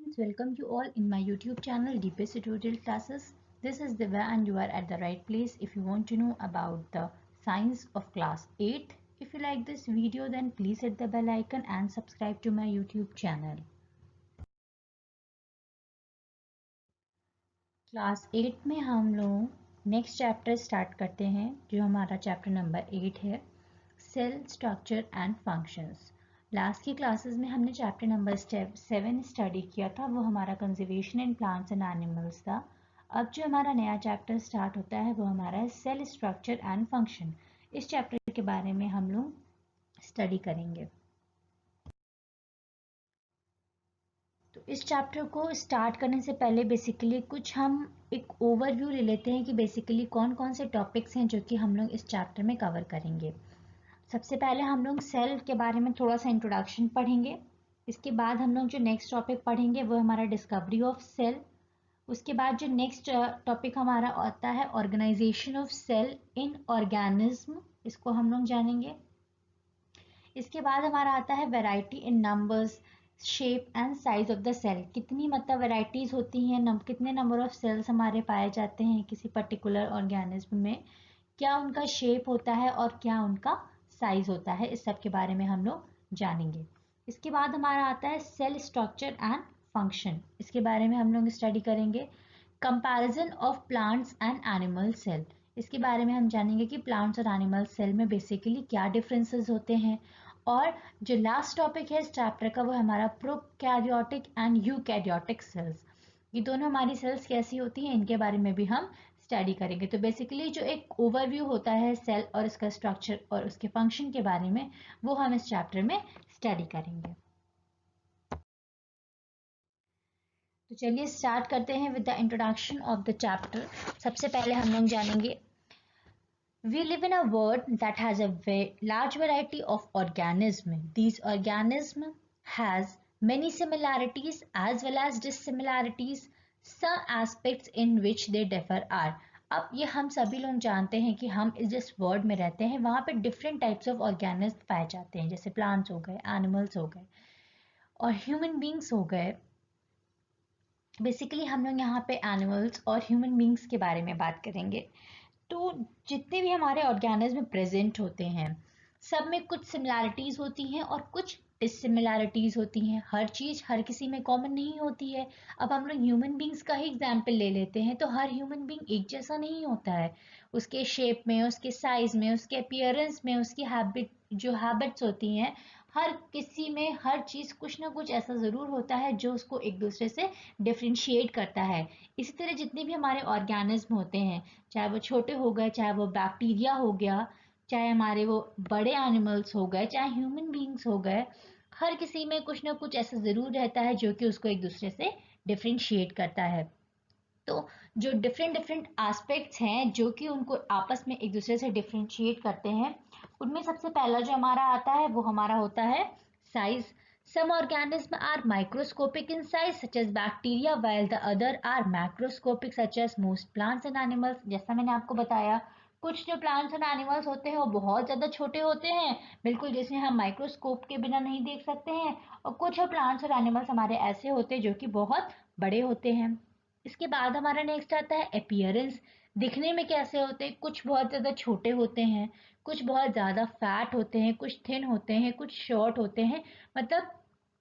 students, welcome you all in my YouTube channel DPS Tutorial Classes. This is Divya and you are at the right place if you want to know about the science of class 8. If you like this video then please hit the bell icon and subscribe to my YouTube channel. Class 8 में हम लोग next chapter start करते हैं जो हमारा chapter number 8 है, cell structure and functions. Last की classes में हमने चैप्टर नंबर 7 स्टडी किया था, वो हमारा conservation in plants and animals था। अब जो हमारा नया चैप्टर स्टार्ट होता है वो हमारा है सेल स्ट्रक्चर एंड फंक्शन। इस चैप्टर के बारे में हम लोग स्टडी करेंगे। तो इस चैप्टर को स्टार्ट करने से पहले बेसिकली कुछ हम एक ओवरव्यू ले लेते हैं कि बेसिकली कौन कौन से टॉपिक्स हैं जो कि हम लोग इस चैप्टर में कवर करेंगे। सबसे पहले हम लोग सेल के बारे में थोड़ा सा इंट्रोडक्शन पढ़ेंगे। इसके बाद हम लोग जो नेक्स्ट टॉपिक पढ़ेंगे वो हमारा डिस्कवरी ऑफ सेल। उसके बाद जो नेक्स्ट टॉपिक हमारा आता है organisation of cell in organism, इसको हम लोग जानेंगे। इसके बाद हमारा आता है variety in numbers, shape and size of the cell. कितनी मतलब वैरायटीज होती हैं, कितने नंबर ऑफ सेल्स हमारे पाए जाते हैं किसी पर्टिकुलर ऑर्गेनिज्म में, क्या उनका शेप होता है और क्या उनका साइज होता है, इस सब के बारे में हम लोग जानेंगे। इसके बाद हमारा आता है सेल स्ट्रक्चर एंड फंक्शन। इसके बारे में हम लोग स्टडी करेंगे। Comparison of plants and animal cell, इसके बारे में हम जानेंगे कि प्लांट्स और एनिमल सेल में बेसिकली क्या डिफरेंसेस होते हैं। और जो लास्ट टॉपिक है इस चैप्टर का वो हमारा प्रोकैरियोटिक एंड यूकैरियोटिक सेल्स। ये दोनों हमारी सेल्स कैसी होती हैं इनके बारे में भी हम स्टडी करेंगे। तो बेसिकली जो एक ओवरव्यू होता है सेल और इसका स्ट्रक्चर और उसके फंक्शन के बारे में वो हम इस चैप्टर में स्टडी करेंगे। तो चलिए स्टार्ट करते हैं with the introduction of the chapter. सबसे पहले हम लोग जानेंगे We live in a world that has a large variety of organisms. These organisms has many similarities as well as dissimilarities. Some aspects in which they differ are. अब ये हम सभी लोग जानते हैं कि हम जिस वर्ल्ड में रहते हैं वहाँ पे डिफरेंट टाइप्स ऑफ ऑर्गेनिज्म पाए जाते हैं, जैसे प्लांट्स हो गए, एनिमल्स हो गए और ह्यूमन बींग्स हो गए। बेसिकली हम लोग यहाँ पे एनिमल्स और ह्यूमन बींग्स के बारे में बात करेंगे। तो जितने भी हमारे ऑर्गेनिज्म प्रेजेंट होते हैं सब में कुछ सिमिलैरिटीज होती हैं और कुछ डिसिमिलैरिटीज होती हैं। हर चीज हर किसी में कॉमन नहीं होती है। अब हम लोग ह्यूमन बींग्स का ही एग्जाम्पल ले लेते हैं तो हर ह्यूमन बींग एक जैसा नहीं होता है। उसके शेप में, उसके साइज में, उसके अपीयरेंस में, उसकी हैबिट्स होती हैं, हर किसी में हर चीज कुछ ना कुछ ऐसा जरूर होता है जो उसको एक दूसरे से डिफ्रेंशिएट करता है। इसी तरह जितने भी हमारे ऑर्गेनिज्म होते हैं, चाहे वो छोटे हो गए, चाहे वो बैक्टीरिया हो गया, चाहे हमारे वो बड़े एनिमल्स हो गए, चाहे ह्यूमन बींग्स हो गए, हर किसी में कुछ ना कुछ ऐसा ज़रूर रहता है जो कि उसको एक दूसरे से डिफ्रेंशिएट करता है। तो जो डिफरेंट डिफरेंट एस्पेक्ट्स हैं जो कि उनको आपस में एक दूसरे से डिफ्रेंशिएट करते हैं, उनमें सबसे पहला जो हमारा आता है वो हमारा होता है size. Some organisms are microscopic in size such as bacteria while the other are macroscopic such as most plants and animals. जैसा मैंने आपको बताया कुछ जो प्लांट्स और एनिमल्स होते हैं वो बहुत ज़्यादा छोटे होते हैं, बिल्कुल जैसे हम माइक्रोस्कोप के बिना नहीं देख सकते हैं, और कुछ प्लांट्स और एनिमल्स हमारे ऐसे होते हैं जो कि बहुत बड़े होते हैं। इसके बाद हमारा नेक्स्ट आता है अपीयरेंस। दिखने में कैसे होते हैं, कुछ बहुत ज़्यादा छोटे होते हैं, कुछ बहुत ज़्यादा फैट होते हैं, कुछ थिन होते हैं, कुछ शॉर्ट होते हैं। मतलब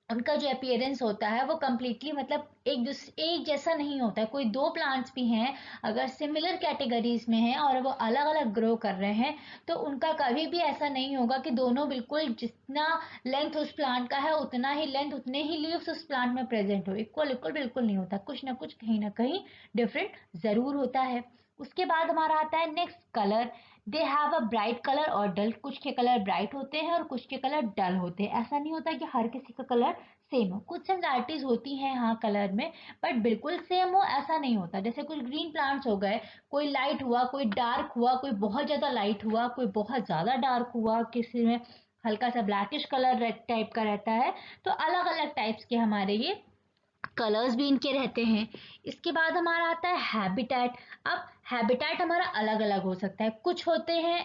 उनका जो अपीयरेंस होता है वो कम्प्लीटली मतलब एक जैसा नहीं होता है। कोई दो प्लांट्स भी हैं अगर सिमिलर कैटेगरीज में हैं और वो अलग अलग ग्रो कर रहे हैं तो उनका कभी भी ऐसा नहीं होगा कि दोनों बिल्कुल जितना लेंथ उस प्लांट का है उतना ही लेंथ उतने ही लीव्स उस प्लांट में प्रेजेंट हो। इक्वल इक्वल बिल्कुल नहीं होता, कुछ ना कहीं डिफरेंट जरूर होता है। उसके बाद हमारा आता है next colour. They have a bright colour और डल। कुछ के कलर ब्राइट होते हैं और कुछ के कलर डल होते हैं। ऐसा नहीं होता कि हर किसी का कलर सेम हो, कुछ सिमिलैरिटीज होती हैं हाँ कलर में, बट बिल्कुल सेम हो ऐसा नहीं होता। जैसे कुछ ग्रीन प्लांट्स हो गए, कोई लाइट हुआ, कोई डार्क हुआ, कोई बहुत ज़्यादा लाइट हुआ, कोई बहुत ज़्यादा डार्क हुआ, किसी में हल्का सा ब्लैकिश कलर टाइप का रहता है। तो अलग अलग टाइप्स के हमारे ये कलर्स भी इनके रहते हैं। इसके बाद हमारा आता है हैबिटेट। अब हैबिटेट हमारा अलग अलग हो सकता है। कुछ होते हैं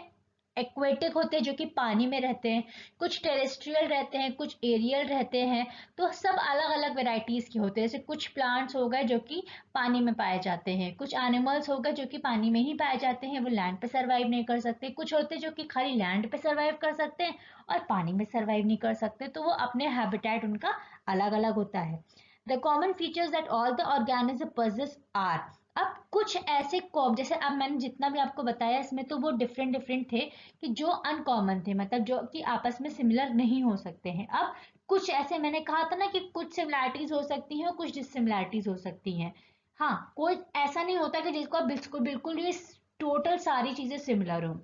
एक्वेटिक होते हैं जो कि पानी में रहते हैं, कुछ टेरेस्ट्रियल रहते हैं, कुछ एरियल रहते हैं। तो सब अलग अलग वेराइटीज़ के होते हैं। जैसे कुछ प्लांट्स हो गए जो कि पानी में पाए जाते हैं, कुछ एनिमल्स हो गए जो कि पानी में ही पाए जाते हैं, वो लैंड पे सर्वाइव नहीं कर सकते, कुछ होते हैं जो कि खाली लैंड पे सर्वाइव कर सकते हैं और पानी में सर्वाइव नहीं कर सकते। तो वो अपने हैबिटेट उनका अलग अलग होता है। The common features that all the organism possess are, अब कुछ ऐसे जैसे अब मैंने जितना भी आपको बताया इसमें तो वो डिफरेंट डिफरेंट थे कि जो अनकॉमन थे, मतलब जो कि आपस में सिमिलर नहीं हो सकते हैं। अब कुछ ऐसे मैंने कहा था ना कि कुछ सिमिलैरिटीज हो सकती हैं और कुछ डिससिमिलैरिटीज हो सकती हैं। हाँ, कोई ऐसा नहीं होता कि जिसको आप बिल्कुल बिल्कुल ये टोटल सारी चीजें सिमिलर हो।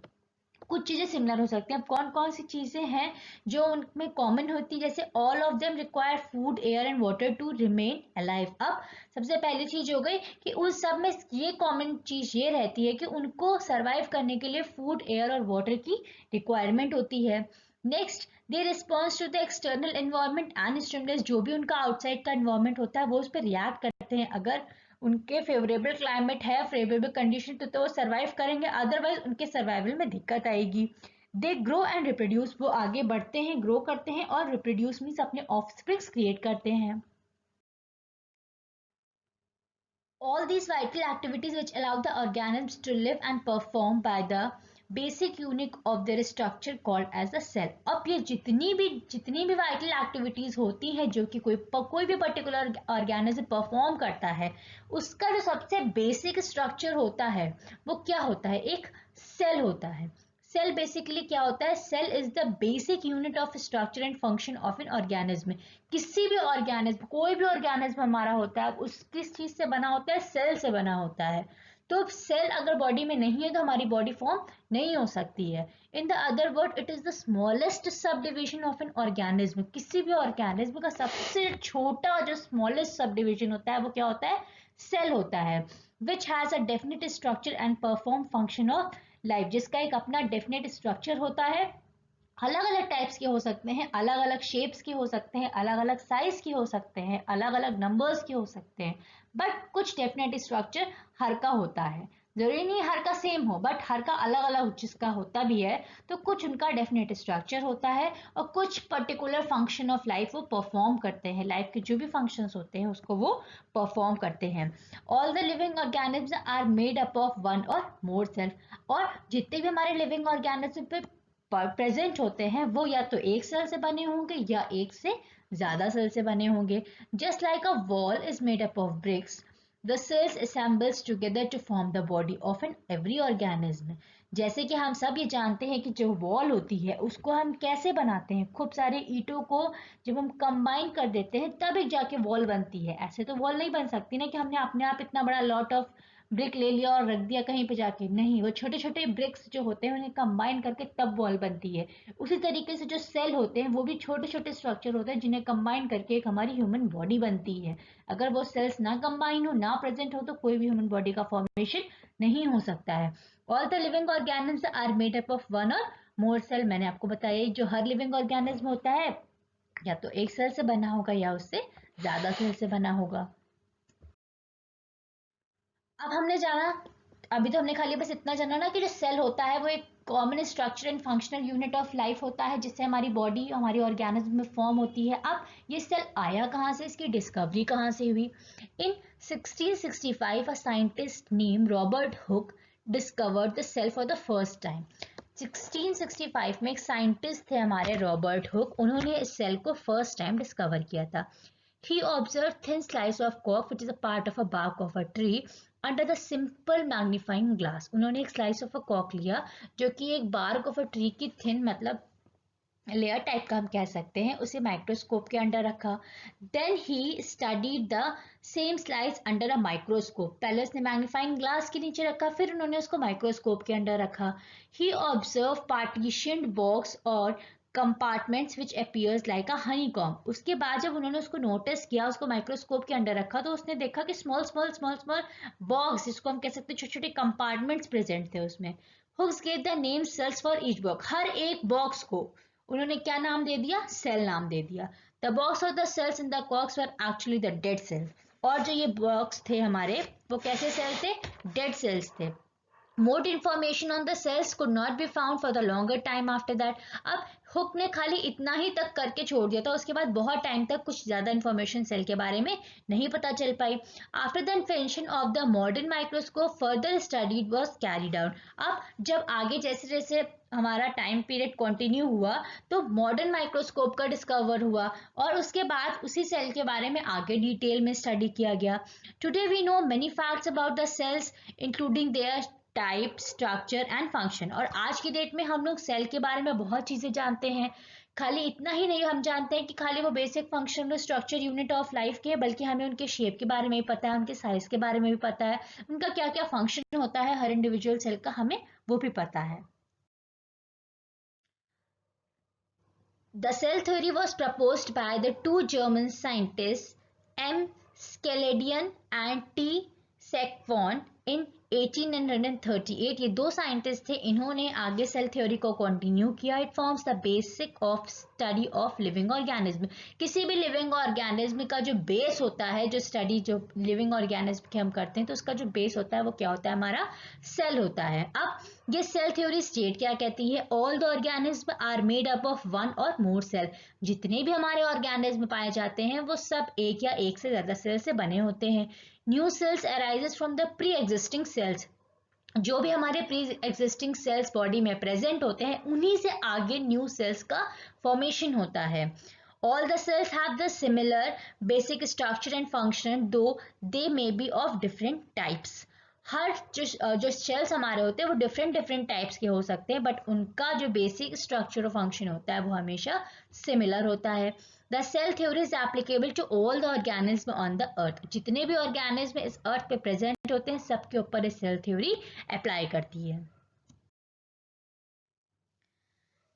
कुछ चीजें सिमिलर हो सकती हैं। अब कौन कौन सी चीजें हैं जो उनमें कॉमन होती है? जैसे all of them require food, air and water to remain alive. अब सबसे पहली चीज हो गई कि उन सब में ये कॉमन चीज ये रहती है कि उनको सरवाइव करने के लिए फूड, एयर और वाटर की रिक्वायरमेंट होती है। Next, they response to the external environment and stimulus, जो भी उनका आउटसाइड का एनवायरनमेंट होता है वो उस पर रिएक्ट करते हैं। अगर उनके फेवरेबल क्लाइमेट है, फेवरेबल कंडीशन, तो वो सरवाइव करेंगे, अदरवाइज उनके सर्वाइवल में दिक्कत आएगी। दे ग्रो एंड रिप्रोड्यूस, वो आगे बढ़ते हैं, ग्रो करते हैं और रिप्रोड्यूस मीन्स अपने ऑफस्प्रिंग्स क्रिएट करते हैं। All these vital activities which allow the organisms to live and perform by the basic unit of their structure called as the cell। अब ये जितनी भी vital activities होती हैं जो कि कोई भी पर्टिकुलर ऑर्गेनिज्म परफॉर्म करता है, उसका जो सबसे बेसिक स्ट्रक्चर होता है वो क्या होता है? एक सेल होता है। सेल बेसिकली क्या होता है? Cell is the basic unit of structure and function of an organism. किसी भी ऑर्गेनिज्म, कोई भी ऑर्गेनिज्म हमारा होता है, उस किस चीज से बना होता है? सेल से बना होता है। तो सेल अगर बॉडी में नहीं है तो हमारी बॉडी फॉर्म नहीं हो सकती है। In the other word, it is the smallest sub division of an organism. किसी भी ऑर्गेनिज्म का सबसे छोटा जो स्मॉलेस्ट सब डिविजन होता है वो क्या होता है? सेल होता है। Which has a definite structure and perform function of life, जिसका एक अपना डेफिनेट स्ट्रक्चर होता है। अलग अलग टाइप्स के हो सकते हैं, अलग अलग शेप्स के हो सकते हैं, अलग अलग साइज के हो सकते हैं, अलग अलग नंबर्स के हो सकते हैं, बट कुछ डेफिनेट स्ट्रक्चर हर का होता है। जरूरी नहीं हर का सेम हो, बट हर का अलग अलग जिसका होता भी है तो कुछ उनका डेफिनेट स्ट्रक्चर होता है और कुछ पर्टिकुलर फंक्शन ऑफ लाइफ वो परफॉर्म करते हैं। लाइफ के जो भी फंक्शंस होते हैं उसको वो परफॉर्म करते हैं। All the living organism are made up of one or more self, और जितने भी हमारे लिविंग ऑर्गेनिज्म पे प्रेजेंट होते हैं वो या तो एक सेल से बने होंगे या एक से ज्यादा सेल से बने होंगे। Just like a wall is made up of bricks, the cells assembles together to form the body of an every organism। जैसे कि हम सब ये जानते हैं कि जो वॉल होती है उसको हम कैसे बनाते हैं? खूब सारे ईंटों को जब हम कंबाइन कर देते हैं तब एक जाके वॉल बनती है। ऐसे तो वॉल नहीं बन सकती ना कि हमने अपने आप इतना बड़ा लॉट ऑफ ब्रिक ले लिया और रख दिया कहीं पे जाके, नहीं, वो छोटे छोटे ब्रिक्स जो होते हैं उन्हें कंबाइन करके तब वॉल बनती है। उसी तरीके से जो सेल होते हैं वो भी छोटे छोटे स्ट्रक्चर होते हैं जिन्हें कंबाइन करके एक हमारी ह्यूमन बॉडी बनती है। अगर वो सेल्स ना कंबाइन हो, ना प्रेजेंट हो, तो कोई भी ह्यूमन बॉडी का फॉर्मेशन नहीं हो सकता है। All the living organism are made up of one or more cell. मैंने आपको बताया जो हर लिविंग ऑर्गेनिज्म होता है या तो एक सेल से बना होगा या उससे ज्यादा सेल से बना होगा। अब हमने जाना, अभी तो हमने खाली बस इतना जाना ना कि जो सेल होता है वो एक common structure and functional unit of life होता है जिससे हमारी बॉडी, हमारी ऑर्गेनिज्म में फॉर्म होती है। अब ये सेल आया कहाँ से, इसकी डिस्कवरी कहाँ से हुई? In 1665 a scientist name Robert Hooke discovered the cell for the first time. 1665 में एक साइंटिस्ट थे हमारे रॉबर्ट हुक, उन्होंने इस सेल को फर्स्ट टाइम डिस्कवर किया था। He observed thin slice of cork which is a part of a bark of a tree under the simple magnifying glass। उन्होंने एक slice of a cork लिया जो कि एक bark of a tree की thin मतलब लेयर टाइप का हम कह सकते हैं, उसे माइक्रोस्कोप के अंडर रखा। Then he studied the same slice under a microscope. पहले उसने मैग्नीफाइंग ग्लास के नीचे रखा, फिर उन्होंने उसको माइक्रोस्कोप के अंडर रखा। ही ऑब्जर्व पार्टीशन्ड बॉक्स और कंपार्टमेंट्स विच अपीयर्स लाइक अ हनीकॉम्ब। उसके बाद जब उन्होंने उसको नोटिस किया, उसको माइक्रोस्कोप के अंडर रखा, तो उसने देखा कि small small small small box, जिसको हम कह सकते हैं छोटे छोटे कंपार्टमेंट्स प्रेजेंट थे उसमें। Hooke gave the name cells for each box. हर एक बॉक्स को उन्होंने क्या नाम दे दिया? सेल नाम दे दिया। The box of the cells in the कॉक्स were actually the dead cells. और जो ये बॉक्स थे हमारे वो कैसे सेल थे? डेड सेल्स थे। More information on the cells could not be found for the longer time after that. अब हुक ने खाली इतना ही तक करके छोड़ दिया था, उसके बाद बहुत टाइम तक कुछ ज़्यादा इन्फॉर्मेशन सेल के बारे में नहीं पता चल पाई. After the invention of the modern microscope further studied was carried out. अब जब आगे जैसे जैसे हमारा टाइम पीरियड कंटिन्यू हुआ तो मॉडर्न माइक्रोस्कोप का डिस्कवर हुआ और उसके बाद उसी सेल के बारे में आगे डिटेल में स्टडी किया गया. Today we know many facts about the cells including their type, structure and function. और आज की डेट में हम लोग सेल के बारे में बहुत चीज़ें जानते हैं. खाली इतना ही नहीं हम जानते हैं कि खाली वो बेसिक फंक्शन और स्ट्रक्चर यूनिट ऑफ लाइफ के, बल्कि हमें उनके शेप के बारे में भी पता है, उनके साइज के बारे में भी पता है, उनका क्या क्या फंक्शन होता है हर इंडिविजुअल सेल का, हमें वो भी पता है. The cell theory was proposed by the two German scientists M. Scaladian and T. Sackvon in 1838. ये दो साइंटिस्ट थे, इन्होंने आगे सेल थ्योरी को कंटिन्यू किया. It forms the basic of study of living organism. किसी भी लिविंग ऑर्गेनिज्म का जो बेस होता है, जो स्टडी जो लिविंग ऑर्गेनिज्म की हम करते हैं तो उसका जो बेस होता है वो क्या होता है, हमारा सेल होता है. अब ये सेल थ्योरी स्टेट क्या कहती है, all the organism are made up of one or more cell. जितने भी हमारे ऑर्गेनिज्म पाए जाते हैं वो सब एक या एक से ज्यादा सेल से बने होते हैं. New sales arises from the pre existing cells. जो भी हमारे प्री एग्जिस्टिंग सेल्स बॉडी में प्रेजेंट होते हैं उन्हीं से आगे न्यू सेल्स का फॉर्मेशन होता है. All the cells have the similar basic structure and function, though they may be of different types. हर जो सेल्स हमारे होते हैं वो डिफरेंट डिफरेंट टाइप्स के हो सकते हैं, बट उनका जो बेसिक स्ट्रक्चर और फंक्शन होता है वो हमेशा सिमिलर होता है. The cell theory is applicable to all the organism on the earth. जितने भी ऑर्गेनिज्म इस अर्थ पे प्रेजेंट होते हैं सबके ऊपर इस सेल थ्योरी अप्लाई करती है.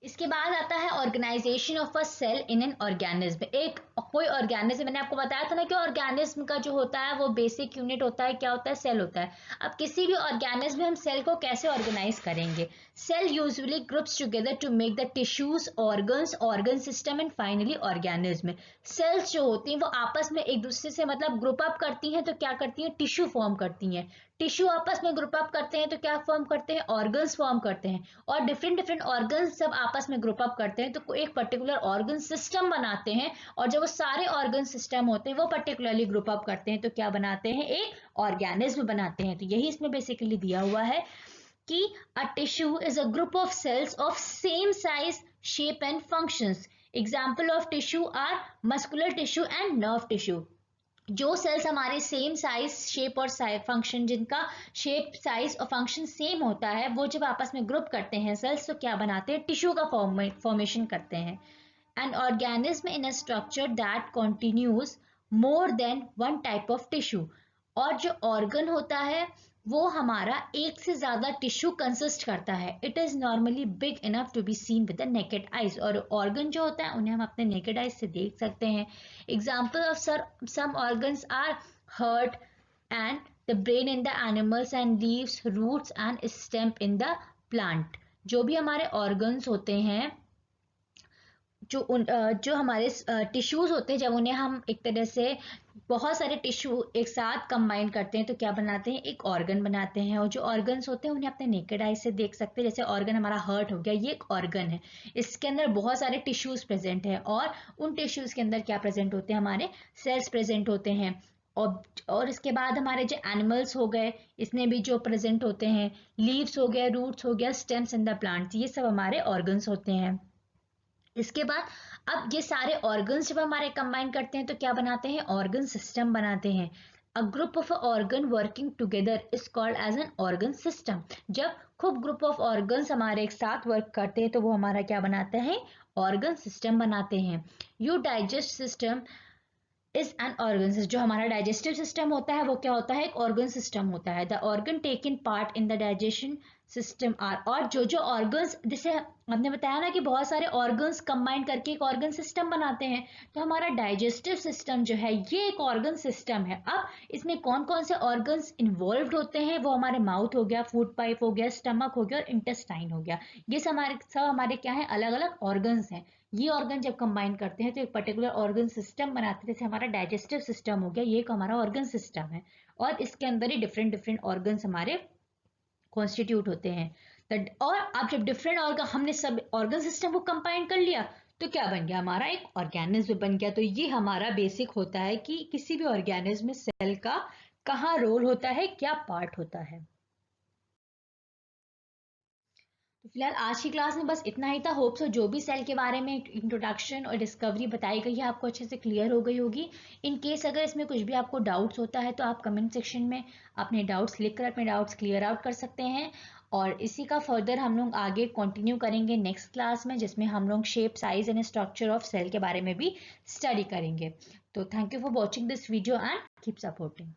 इसके बाद आता है organisation of a cell in an organism. एक कोई ऑर्गेनिज्म, मैंने आपको बताया था ना कि ऑर्गेनिज्म का जो होता है वो बेसिक यूनिट होता है, क्या होता है, सेल होता है. अब किसी भी ऑर्गेनिज्म में हम सेल को कैसे ऑर्गेनाइज करेंगे. Cell usually groups together to make the tissues, organs, organ system and finally organism. Cells जो होती हैं वो आपस में एक दूसरे से मतलब ग्रुप अप करती हैं तो क्या करती हैं, टिश्यू फॉर्म करती हैं. टिश्यू आपस में ग्रुप अप करते हैं तो क्या फॉर्म करते हैं, ऑर्गन्स फॉर्म करते हैं. और डिफरेंट डिफरेंट ऑर्गन्स सब आपस में ग्रुप अप करते हैं तो एक पर्टिकुलर ऑर्गन सिस्टम बनाते हैं. और जब वो सारे ऑर्गन सिस्टम होते हैं वो पर्टिकुलरली ग्रुप अप करते हैं तो क्या बनाते हैं, एक ऑर्गेनिज्म बनाते हैं. तो यही इसमें बेसिकली दिया हुआ है कि a tissue is a group of cells of same size, shape and functions. Example of tissue are muscular tissue and nerve tissue. जो सेल्स हमारे सेम साइज, शेप और फंक्शन, जिनका शेप, साइज और फंक्शन सेम होता है, वो जब आपस में ग्रुप करते हैं सेल्स तो क्या बनाते हैं, टिश्यू का फॉर्मेशन करते हैं. An organism in a structure that continues more than one type of tissue. और जो ऑर्गन होता है वो हमारा एक से ज्यादा टिश्यू कंसिस्ट करता है. It is normally big enough to be seen with the naked eyes. और ऑर्गन जो होता है उन्हें हम अपने नेकेड आइज से देख सकते हैं. Example of some organs are heart and the brain in the animals and leaves, roots and stem in the plant. जो भी हमारे ऑर्गन्स होते हैं, जो हमारे टिश्यूज होते हैं, जब उन्हें हम एक तरह से बहुत सारे टिश्यू एक साथ कंबाइन करते हैं तो क्या बनाते हैं, एक ऑर्गन बनाते हैं. और जो ऑर्गन्स होते हैं उन्हें अपने नेकेड आई से देख सकते हैं. जैसे ऑर्गन हमारा हार्ट हो गया, ये एक ऑर्गन है, इसके अंदर बहुत सारे टिश्यूज प्रेजेंट हैं और उन टिश्यूज के अंदर क्या प्रेजेंट होते हैं, हमारे सेल्स प्रेजेंट होते हैं. और इसके बाद हमारे जो एनिमल्स हो गए इसमें भी जो प्रेजेंट होते हैं, लीव्स हो गया, रूट्स हो गया, स्टेम्स इन द प्लांट्स, ये सब हमारे ऑर्गन्स होते हैं. इसके बाद अब ये सारे ऑर्गन्स जब हमारे कंबाइन करते हैं तो क्या बनाते हैं, ऑर्गन सिस्टम बनाते हैं. A group of organ working together is called as an organ system. जब खूब ग्रुप ऑफ ऑर्गन्स हमारे एक साथ वर्क करते हैं तो वो हमारा क्या बनाते हैं, ऑर्गन सिस्टम बनाते हैं. You digest system is an organ system. जो हमारा डाइजेस्टिव सिस्टम होता है वो क्या होता है, एक ऑर्गन सिस्टम होता है. The organ take in part in the digestion system are. और जो जो ऑर्गन्स, जैसे हमने बताया ना कि बहुत सारे ऑर्गन्स कंबाइन करके एक ऑर्गन सिस्टम बनाते हैं, तो हमारा डाइजेस्टिव सिस्टम जो है ये एक ऑर्गन सिस्टम है. अब इसमें कौन कौन से ऑर्गन्स इन्वॉल्व होते हैं, वो हमारे माउथ हो गया, फूड पाइप हो गया, स्टमक हो गया और इंटेस्टाइन हो गया. ये सब हमारे क्या है, अलग अलग ऑर्गन्स हैं. ये ऑर्गन जब कंबाइन करते हैं तो एक पर्टिकुलर ऑर्गन सिस्टम बनाते हैं. जैसे हमारा डाइजेस्टिव सिस्टम हो गया, ये एक हमारा ऑर्गन सिस्टम है और इसके अंदर ही डिफरेंट डिफरेंट ऑर्गन्स हमारे कॉन्स्टिट्यूट होते हैं। और अब जब डिफरेंट ऑर्गन, हमने सब ऑर्गन सिस्टम को कंबाइन कर लिया तो क्या बन गया, हमारा एक ऑर्गेनिज्म बन गया। तो ये हमारा बेसिक होता है कि किसी भी ऑर्गेनिज्म में सेल का कहाँ रोल होता है, क्या पार्ट होता है। तो फिलहाल आज की क्लास में बस इतना ही था। होप सो जो भी सेल के बारे में इंट्रोडक्शन और डिस्कवरी बताई गई है आपको अच्छे से क्लियर हो गई होगी। इन केस अगर इसमें कुछ भी आपको डाउट्स होता है तो आप कमेंट सेक्शन में अपने डाउट्स लिखकर अपने डाउट्स क्लियर आउट कर सकते हैं। और इसी का फर्दर हम लोग आगे कंटिन्यू करेंगे नेक्स्ट क्लास में, जिसमें हम लोग shape, size and structure of cell के बारे में भी स्टडी करेंगे। तो thank you for watching this video and keep supporting.